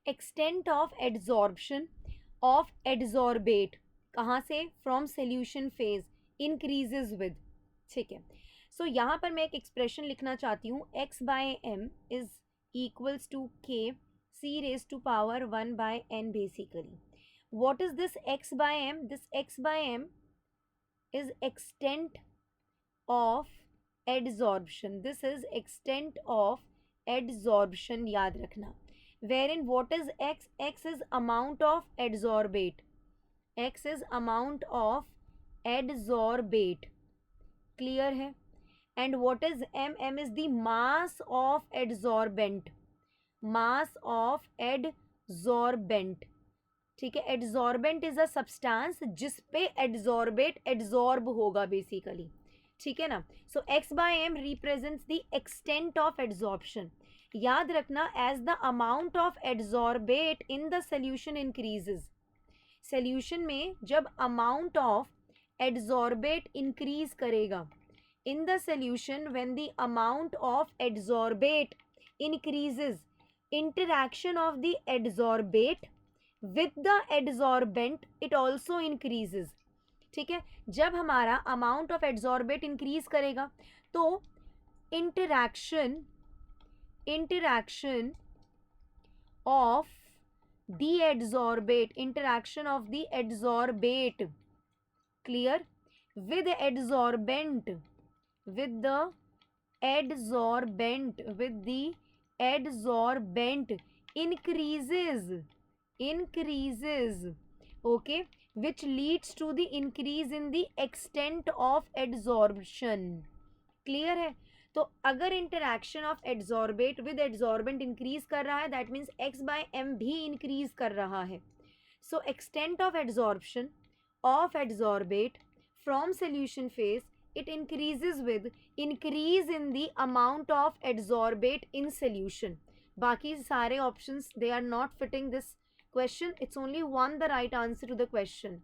Extent of adsorption of adsorbate कहाँ से, from solution phase, increases with, ठीक है। सो यहाँ पर मैं एक एक्सप्रेशन लिखना चाहती हूँ, x by m is equals to k c raise to power 1 by n basically. What is this x by m? This x by m is extent of adsorption. This is extent of adsorption, याद रखना. Wherein what is x? X is amount of adsorbate. X is amount of adsorbate. Clear है? And what is m? M is the mass of adsorbent. Mass of adsorbent. ठीक है. Adsorbent is a substance जिस पे adsorbate adsorb होगा basically, ठीक है ना. So x by m represents the extent of adsorption. याद रखना, as the amount of adsorbate in the solution increases. Solution में जब अमाउंट ऑफ एड्जॉर्बेट इंक्रीज करेगा in the solution, when the amount of adsorbate increases, interaction of the adsorbate with the adsorbent it also increases. ठीक है. जब हमारा amount of adsorbate increase करेगा तो interaction of the adsorbate, interaction of the adsorbate, clear, with adsorbent, with the adsorbent, with the adsorbent increases, okay, which leads to the increase in the extent of adsorption. Clear है. तो अगर interaction of adsorbate with adsorbent increase कर रहा है, that means x by m भी increase कर रहा है. So extent of adsorption of adsorbate from solution phase, it increases with increase in the amount of adsorbate in solution. बाकी सारे options they are not fitting this question. It's only one the right answer to the question.